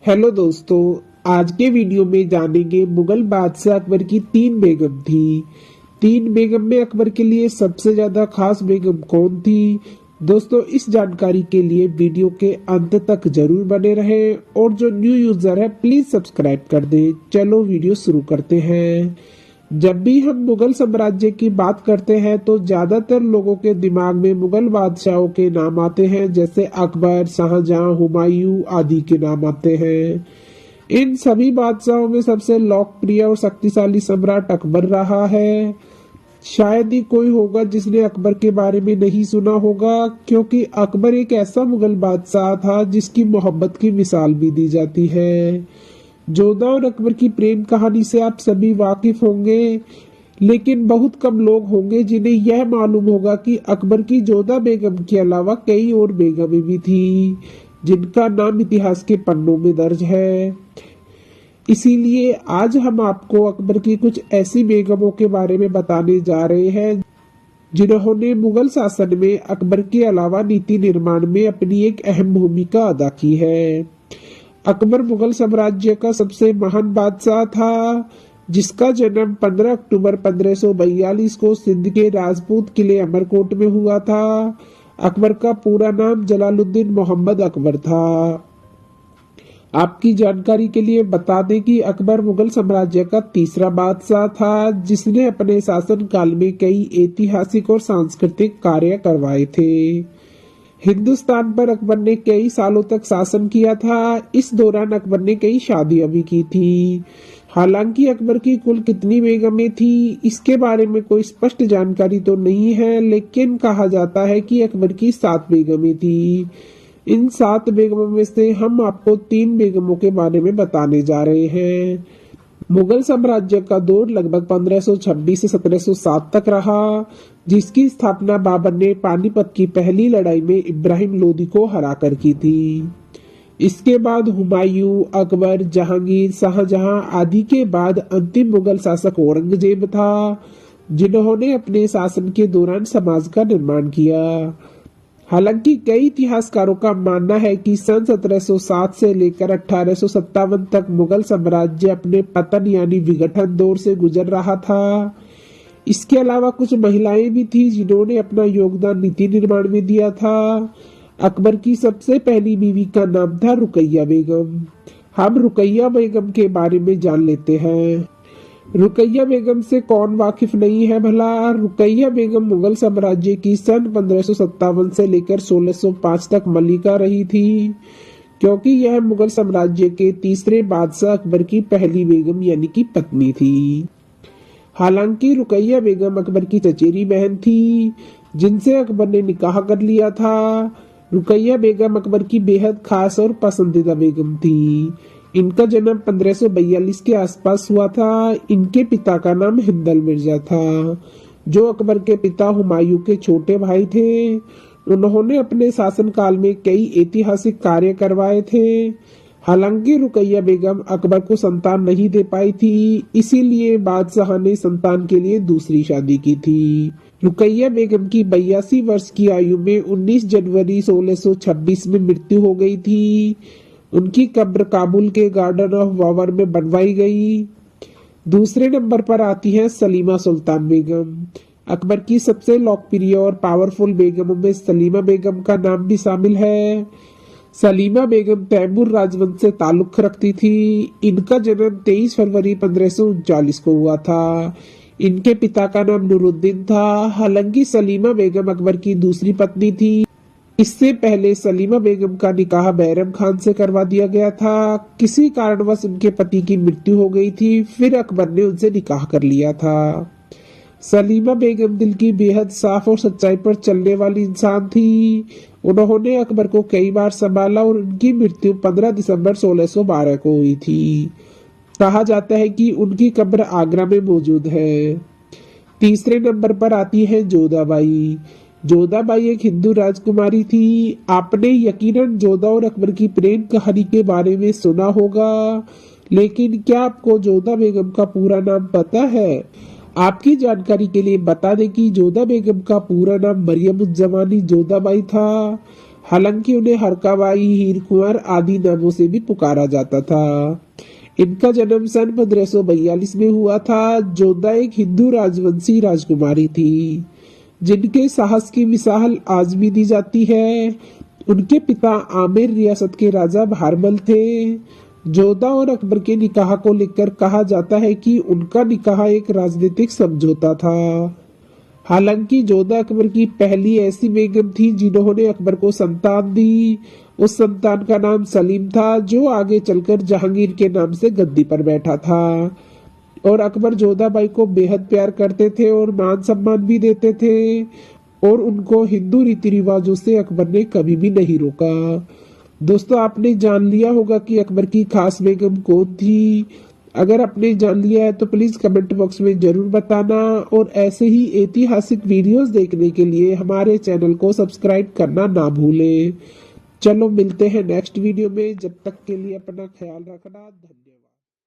Hello दोस्तों, आज के वीडियो में जानेंगे मुगल बादशाह अकबर की तीन बेगम थी। तीन बेगम में अकबर के लिए सबसे ज्यादा खास बेगम कौन थी? दोस्तों, इस जानकारी के लिए वीडियो के अंत तक जरूर बने रहें और जो न्यू यूजर है प्लीज सब्सक्राइब कर दें। चलो वीडियो शुरू करते हैं। जब भी हम मुगल साम्राज्य की बात करते हैं तो ज्यादातर लोगों के दिमाग में मुगल बादशाहों के नाम आते हैं, जैसे अकबर, शाहजहां, हुमायूं आदि के नाम आते हैं। इन सभी बादशाहों में सबसे लोकप्रिय और शक्तिशाली सम्राट अकबर रहा है। शायद ही कोई होगा जिसने अकबर के बारे में नहीं सुना होगा, क्योंकि अकबर एक ऐसा मुगल बादशाह था जिसकी मोहब्बत की मिसाल भी दी जाती है। जोधा और अकबर की प्रेम कहानी से आप सभी वाकिफ होंगे, लेकिन बहुत कम लोग होंगे जिन्हें यह मालूम होगा कि अकबर की जोधा बेगम के अलावा कई और बेगमें भी थी जिनका नाम इतिहास के पन्नों में दर्ज है। इसीलिए आज हम आपको अकबर की कुछ ऐसी बेगमों के बारे में बताने जा रहे हैं जिन्होंने मुगल शासन में अकबर के अलावा नीति निर्माण में अपनी एक अहम भूमिका अदा की है। अकबर मुगल साम्राज्य का सबसे महान बादशाह था, जिसका जन्म 15 अक्टूबर 1542 को सिंध के राजपूत किले अमरकोट में हुआ था। अकबर का पूरा नाम जलालुद्दीन मोहम्मद अकबर था। आपकी जानकारी के लिए बता दें कि अकबर मुगल साम्राज्य का तीसरा बादशाह था जिसने अपने शासन काल में कई ऐतिहासिक और सांस्कृतिक कार्य करवाए थे। हिंदुस्तान पर अकबर ने कई सालों तक शासन किया था। इस दौरान अकबर ने कई शादियां भी की थी। हालांकि अकबर की कुल कितनी बेगमें थी इसके बारे में कोई स्पष्ट जानकारी तो नहीं है, लेकिन कहा जाता है कि अकबर की 7 बेगमें थी। इन 7 बेगमों में से हम आपको 3 बेगमों के बारे में बताने जा रहे हैं। मुगल साम्राज्य का दौर लगभग 1526 से 1707 तक रहा, जिसकी स्थापना बाबर ने पानीपत की पहली लड़ाई में इब्राहिम लोदी को हराकर की थी। इसके बाद हुमायूं, अकबर, जहांगीर, शाहजहां आदि के बाद अंतिम मुगल शासक औरंगजेब था, जिन्होंने अपने शासन के दौरान समाज का निर्माण किया। हालांकि कई इतिहासकारों का मानना है कि सन 1707 से लेकर 1857 तक मुगल साम्राज्य अपने पतन यानी विघटन दौर से गुजर रहा था। इसके अलावा कुछ महिलाएं भी थी जिन्होंने अपना योगदान नीति निर्माण में दिया था। अकबर की सबसे पहली बीवी का नाम था रुकैया बेगम। हम रुकैया बेगम के बारे में जान लेते हैं। रुकैया बेगम से कौन वाकिफ नहीं है भला। रुकैया बेगम मुगल साम्राज्य की सन 1557 से लेकर 1605 तक मलिका रही थी, क्योंकि यह मुगल साम्राज्य के तीसरे बादशाह अकबर की पहली बेगम यानी कि पत्नी थी। हालांकि रुकैया बेगम अकबर की चचेरी बहन थी जिनसे अकबर ने निकाह कर लिया था। रुकैया बेगम अकबर की बेहद खास और पसंदीदा बेगम थी। इनका जन्म 1542 के आसपास हुआ था। इनके पिता का नाम हिंदल मिर्जा था, जो अकबर के पिता हुमायूं के छोटे भाई थे। उन्होंने अपने शासनकाल में कई ऐतिहासिक कार्य करवाए थे। हालांकि रुकैया बेगम अकबर को संतान नहीं दे पाई थी, इसीलिए बादशाह ने संतान के लिए दूसरी शादी की थी। रुकैया बेगम की 82 वर्ष की आयु में 19 जनवरी 1626 में मृत्यु हो गई थी। उनकी कब्र काबुल के गार्डन ऑफ वावर में बनवाई गई। दूसरे नंबर पर आती है सलीमा सुल्तान बेगम। अकबर की सबसे लोकप्रिय और पावरफुल बेगमों में सलीमा बेगम का नाम भी शामिल है। सलीमा बेगम तैमूर राजवंश से ताल्लुक रखती थी। इनका जन्म 23 फरवरी 1539 को हुआ था। इनके पिता का नाम नूरुद्दीन था। हालांकि सलीमा बेगम अकबर की दूसरी पत्नी थी। इससे पहले सलीमा बेगम का निकाह बैरम खान से करवा दिया गया था। किसी कारणवश उनके पति की मृत्यु हो गई थी, फिर अकबर ने उनसे निकाह कर लिया था। सलीमा बेगम दिल की बेहद साफ और सच्चाई पर चलने वाली इंसान थी। उन्होंने अकबर को कई बार संभाला और उनकी मृत्यु 15 दिसंबर 1612 को हुई थी। कहा जाता है कि उनकी कब्र आगरा में मौजूद है। तीसरे नंबर पर आती है जोधाबाई। जोधाबाई एक हिंदू राजकुमारी थी। आपने यकीनन जोधा और अकबर की प्रेम कहानी के बारे में सुना होगा, लेकिन क्या आपको जोधा बेगम का पूरा नाम पता है? आपकी जानकारी के लिए बता दें कि जोधा बेगम का पूरा नाम मरियम उज़ ज़मानी जोधाबाई था। हालांकि उन्हें हरकाबाई, हीर कुंवर आदि नामों से भी पुकारा जाता था। इनका जन्म सन 1542 में हुआ था। जोधा एक हिंदू राजवंशी राजकुमारी थी जिनके साहस की मिसाल आज भी दी जाती है। उनके पिता आमिर रियासत के राजा भारमल थे। जोधा और अकबर के निकाह को लेकर कहा जाता है कि उनका निकाह एक राजनीतिक समझौता था। हालांकि जोधा अकबर की पहली ऐसी बेगम थी जिन्होंने अकबर को संतान दी। उस संतान का नाम सलीम था जो आगे चलकर जहांगीर के नाम से गद्दी पर बैठा था। और अकबर जोधाबाई को बेहद प्यार करते थे और मान सम्मान भी देते थे और उनको हिंदू रीति रिवाजों से अकबर ने कभी भी नहीं रोका। दोस्तों, आपने जान लिया होगा कि अकबर की खास बेगम कौन थी। अगर आपने जान लिया है तो प्लीज कमेंट बॉक्स में जरूर बताना और ऐसे ही ऐतिहासिक वीडियोस देखने के लिए हमारे चैनल को सब्सक्राइब करना ना भूलें। चलो मिलते हैं नेक्स्ट वीडियो में, जब तक के लिए अपना ख्याल रखना। धन्यवाद।